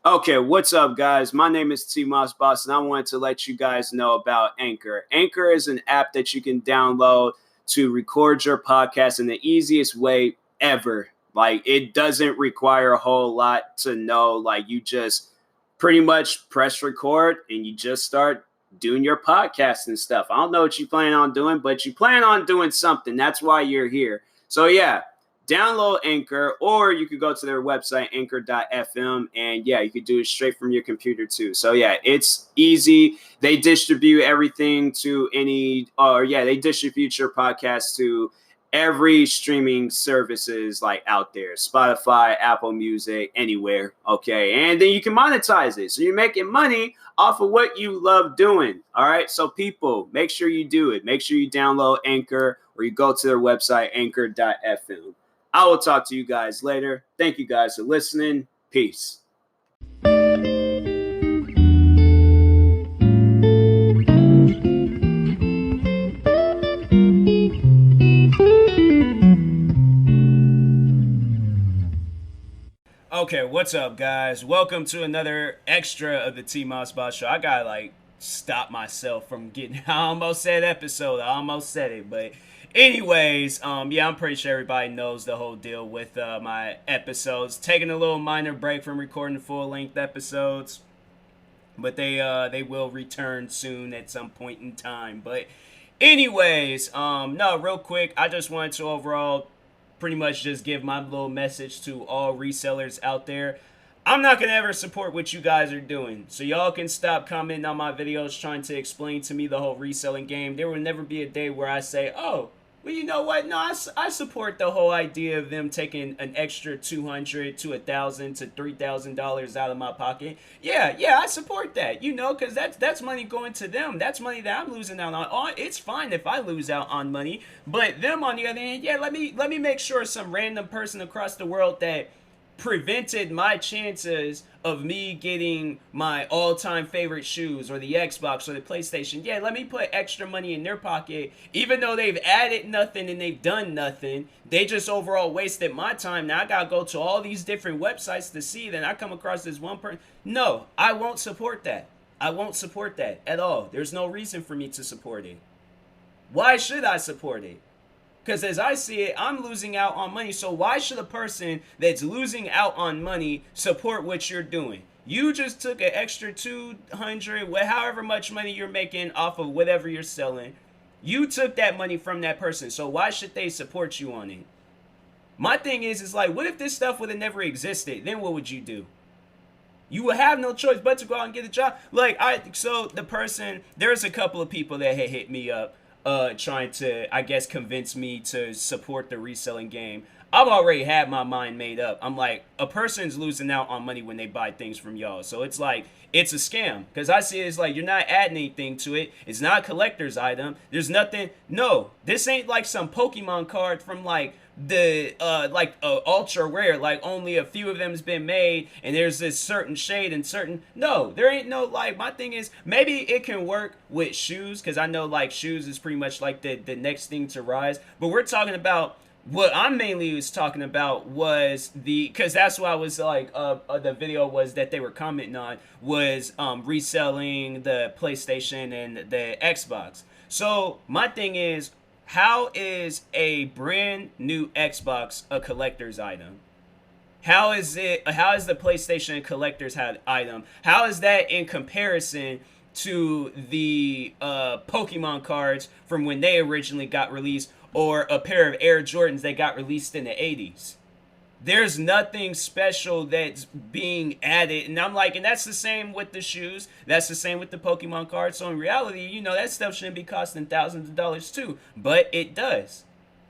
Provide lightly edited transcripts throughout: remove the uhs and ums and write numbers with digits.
Okay, what's up, guys? My name is TMossBoss, and I wanted to let you guys know about Anchor. Anchor is an app that you can download to record your podcast in the easiest way ever. Like, it doesn't require a whole lot to know. Like, you just pretty much press record and you just start doing your podcast and stuff. I don't know what you plan on doing, but you plan on doing something. That's why you're here. So, yeah, download Anchor, or you could go to their website, anchor.fm, and yeah, you could do it straight from your computer too. So yeah, it's easy. They distribute everything to they distribute your podcast to every streaming services like out there, Spotify, Apple Music, anywhere. Okay, and then you can monetize it, so you're making money off of what you love doing. All right, so people, make sure you do it. Make sure you download Anchor, or you go to their website, anchor.fm. I will talk to you guys later. Thank you guys for listening. Peace. Okay, what's up, guys? Welcome to another extra of the TMossBoss show. I gotta stop myself from getting. I almost said episode. I almost said it, but anyways, yeah, I'm pretty sure everybody knows the whole deal with my episodes. Taking a little minor break from recording the full length episodes, but they will return soon at some point in time. But anyways, no, real quick, I just wanted to overall pretty much just give my little message to all resellers out there. I'm not gonna ever support what you guys are doing, so y'all can stop commenting on my videos trying to explain to me the whole reselling game. There will never be a day where I say, oh, well, you know what? No, I support the whole idea of them taking an extra $200 to $1,000 to $3,000 out of my pocket. Yeah, I support that. You know, because that's money going to them. That's money that I'm losing out on. Oh, it's fine if I lose out on money, but them on the other hand, yeah, let me make sure some random person across the world that prevented my chances of me getting my all-time favorite shoes or the Xbox or the PlayStation. Yeah, let me put extra money in their pocket, even though they've added nothing and they've done nothing. They just overall wasted my time. Now I gotta go to all these different websites to see. Then I come across this one person. No, I won't support that. I won't support that at all. There's no reason for me to support it. Why should I support it? Because as I see it, I'm losing out on money. So why should a person that's losing out on money support what you're doing? You just took an extra 200, however much money you're making off of whatever you're selling. You took that money from that person. So why should they support you on it? My thing is like, what if this stuff would have never existed? Then what would you do? You would have no choice but to go out and get a job. There's a couple of people that had hit me up trying to, I guess, convince me to support the reselling game. I've already had my mind made up. I'm like, a person's losing out on money when they buy things from y'all. So it's like, it's a scam. Because I see it's like, you're not adding anything to it. It's not a collector's item. There's nothing. No, this ain't like some Pokemon card from like the ultra rare, like only a few of them has been made and there's this certain shade and certain. No, there ain't no, like, my thing is maybe it can work with shoes, because I know like shoes is pretty much like the next thing to rise, but we're talking about what I mainly was talking about was because that's what I was like, the video was that they were commenting on was reselling the PlayStation and the Xbox. So my thing is, how is a brand new Xbox a collector's item? How is the PlayStation a collector's item? How is that in comparison to the Pokemon cards from when they originally got released, or a pair of Air Jordans that got released in the 80s? There's nothing special that's being added. And I'm like, and that's the same with the shoes. That's the same with the Pokemon cards. So in reality, you know, that stuff shouldn't be costing thousands of dollars too. But it does.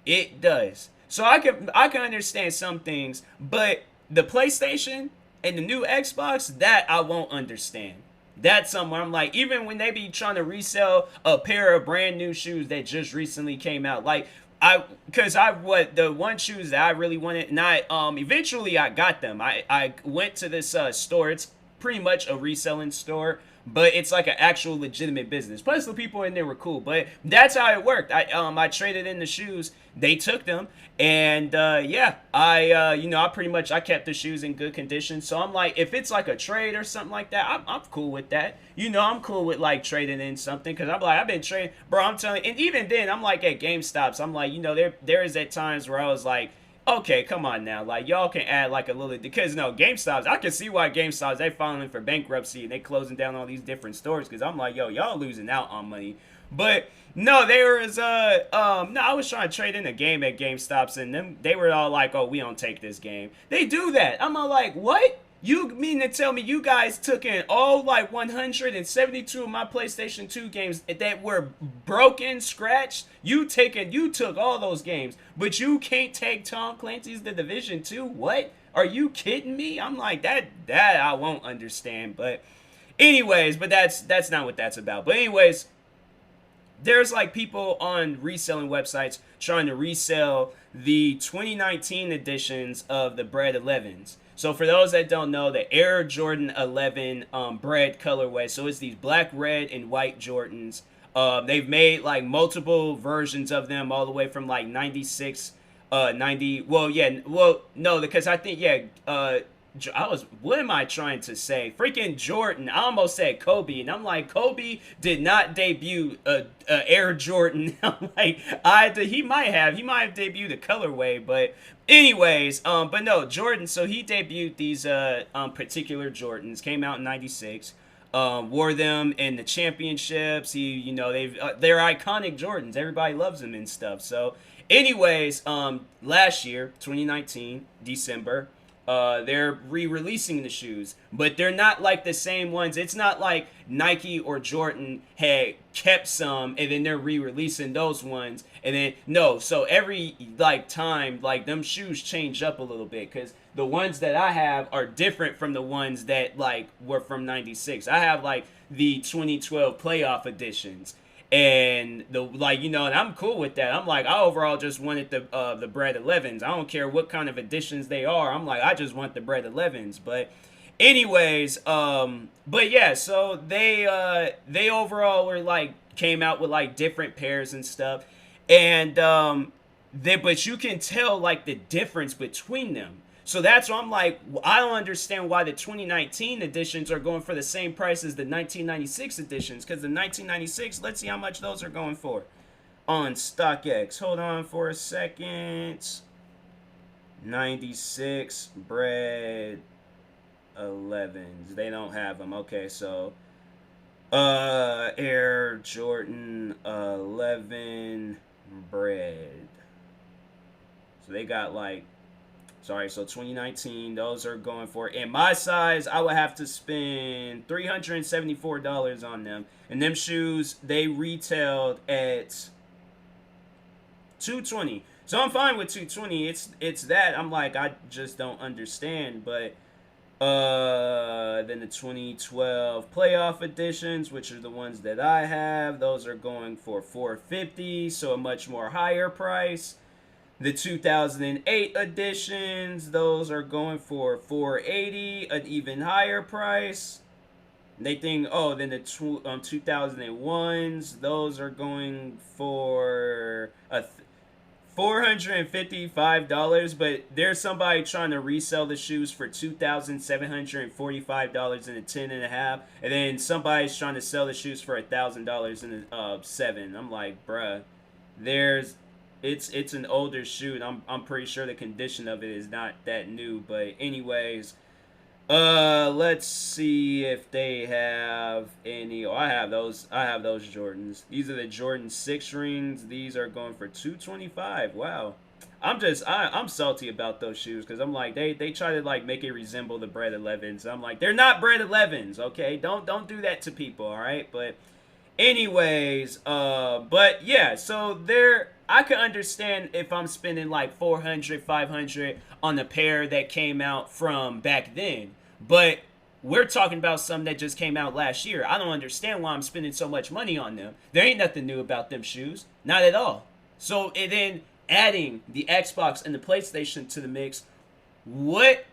It does. So I can understand some things, but the PlayStation and the new Xbox, that I won't understand. That's somewhere I'm like, even when they be trying to resell a pair of brand new shoes that just recently came out, like, the one shoes that I really wanted, and eventually I got them. I went to this store. It's pretty much a reselling store, but it's like an actual legitimate business. Plus, the people in there were cool. But that's how it worked. I traded in the shoes. They took them, and yeah, I pretty much I kept the shoes in good condition. So I'm like, if it's like a trade or something like that, I'm cool with that. I'm cool with like trading in something, because I'm like, I've been trading, bro. I'm telling you, and even then, I'm like at GameStops. I'm like, there is at times where I was like, okay, come on now. Like, y'all can add like a little, because no, GameStops, I can see why GameStops, they filing for bankruptcy and they closing down all these different stores, because I'm like, yo, y'all losing out on money. But no, there was no, I was trying to trade in a game at GameStops, and they were all like, oh, we don't take this game. They do that. I'm all like, what? You mean to tell me you guys took in all like 172 of my PlayStation 2 games that were broken, scratched? You took all those games, but you can't take Tom Clancy's The Division 2? What? Are you kidding me? I'm like, that I won't understand. But anyways, but that's not what that's about. But anyways, there's like people on reselling websites trying to resell the 2019 editions of the Bread 11s. So for those that don't know, the Air Jordan 11 bread colorway. So it's these black, red, and white Jordans. They've made like multiple versions of them, all the way from like 96, 90. No, because I think, what am I trying to say? Freaking Jordan. I almost said Kobe, and I'm like, Kobe did not debut a Air Jordan. I'm like, he might have debuted the colorway, but anyways, but no, Jordan. So he debuted these particular Jordans. Came out in '96. Wore them in the championships. They're iconic Jordans. Everybody loves them and stuff. So, anyways, last year, 2019, December. They're re-releasing the shoes, but they're not like the same ones. It's not like Nike or Jordan had kept some and then they're re-releasing those ones, and then no. So every like time, like them shoes change up a little bit, because the ones that I have are different from the ones that like were from '96. I have like the 2012 playoff editions. And and I'm cool with that. I'm like, I overall just wanted the Bread 11s. I don't care what kind of editions they are. I'm like, I just want the Bread 11s. But anyways, but yeah, so they overall were like came out with like different pairs and stuff, and but you can tell like the difference between them. So that's why I'm like, I don't understand why the 2019 editions are going for the same price as the 1996 editions. Because the 1996, let's see how much those are going for on StockX. Hold on for a second. 96 Bread 11s. They don't have them. Okay, so Air Jordan 11 Bread. So they got like, sorry, so 2019, those are going for, in my size, I would have to spend $374 on them. And them shoes, they retailed at $220. So I'm fine with $220. It's that. I'm like, I just don't understand. But then the 2012 playoff editions, which are the ones that I have, those are going for $450, so a much more higher price. The 2008 editions, those are going for $480, an even higher price. They think, oh, then the 2001s, those are going for $455, but there's somebody trying to resell the shoes for $2,745 in a 10.5, and then somebody's trying to sell the shoes for $1,000 in a 7. I'm like, bruh, it's an older shoe, and I'm pretty sure the condition of it is not that new. But anyways, let's see if they have any. Oh, I have those Jordans. These are the Jordan 6 rings. These are going for $225. Wow. I'm salty about those shoes, because I'm like, they try to like make it resemble the Bread 11s. I'm like, they're not Bread 11s, okay? Don't do that to people, all right? But anyways, but yeah, so I could understand if I'm spending like $400, $500 on a pair that came out from back then. But we're talking about some that just came out last year. I don't understand why I'm spending so much money on them. There ain't nothing new about them shoes. Not at all. So, and then adding the Xbox and the PlayStation to the mix, what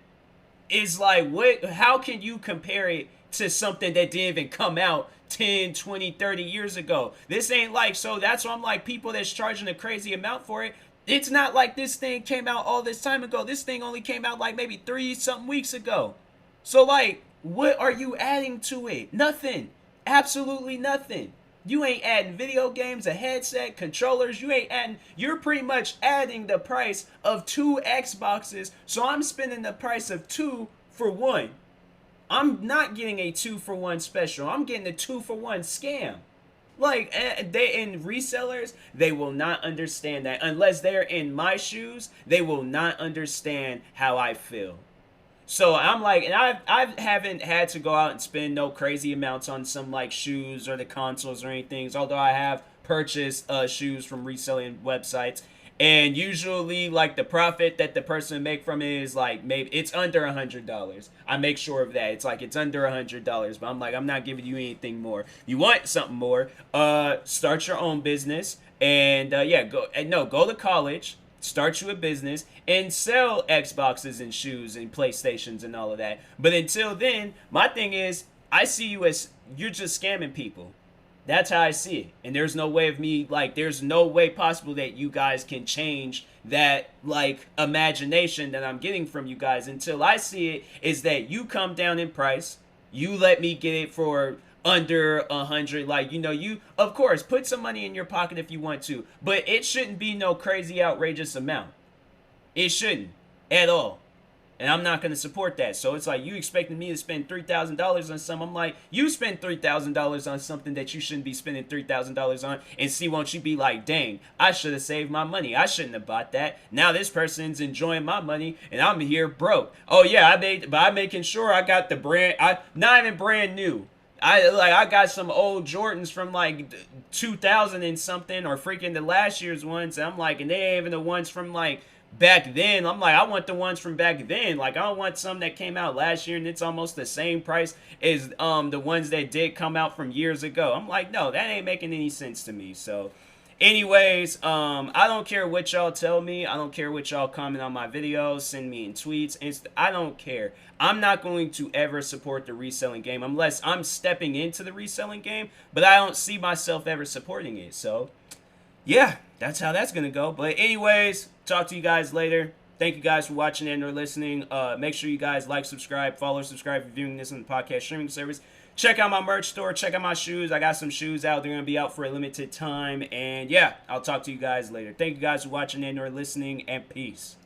is like, what? How can you compare it to something that didn't even come out 10, 20, 30 years ago? This ain't like, so that's why I'm like, people that's charging a crazy amount for it, it's not like this thing came out all this time ago. This thing only came out like maybe 3 something weeks ago. So like, what are you adding to it? Nothing. Absolutely nothing. You ain't adding video games, a headset, controllers. You ain't adding. You're pretty much adding the price of 2 Xboxes. So I'm spending the price of 2 for 1. I'm not getting a 2 for 1 special. I'm getting a 2 for 1 scam. Like, they in resellers, they will not understand that. Unless they're in my shoes, they will not understand how I feel. So I'm like, and I haven't had to go out and spend no crazy amounts on some like shoes or the consoles or anything. Although I have purchased shoes from reselling websites, and usually like the profit that the person make from it is like maybe it's under $100. I make sure of that. It's like it's under $100, but I'm like, I'm not giving you anything more. If you want something more, start your own business, and yeah, go to college. Start you a business and sell Xboxes and shoes and PlayStations and all of that. But until then, my thing is, I see you as you're just scamming people. That's how I see it. And there's no way of me, like, there's no way possible that you guys can change that, like, imagination that I'm getting from you guys. Until I see it is that you come down in price, you let me get it for under 100. Like, you know, you of course put some money in your pocket if you want to, but it shouldn't be no crazy outrageous amount. It shouldn't at all, and I'm not going to support that. So it's like, you expecting me to spend $3,000 on something. I'm like, you spend $3,000 on something that you shouldn't be spending $3,000 on, and see, won't you be like, dang, I should have saved my money, I shouldn't have bought that. Now this person's enjoying my money and I'm here broke. Oh yeah, by making sure I got the brand, I not even brand new. I got some old Jordans from like 2000 and something, or freaking the last year's ones. And I'm like, and they ain't even the ones from like back then. I'm like, I want the ones from back then. Like, I don't want some that came out last year and it's almost the same price as the ones that did come out from years ago. I'm like, no, that ain't making any sense to me. So anyways, I don't care what y'all tell me. I don't care what y'all comment on my videos, send me in tweets. I don't care. I'm not going to ever support the reselling game unless I'm stepping into the reselling game, but I don't see myself ever supporting it. So yeah, that's how that's gonna go. But anyways, talk to you guys later. Thank you guys for watching and or listening. Make sure you guys like, subscribe, follow, subscribe if you're viewing this on the podcast streaming service. Check out my merch store. Check out my shoes. I got some shoes out. They're going to be out for a limited time. And yeah, I'll talk to you guys later. Thank you guys for watching and or listening, and peace.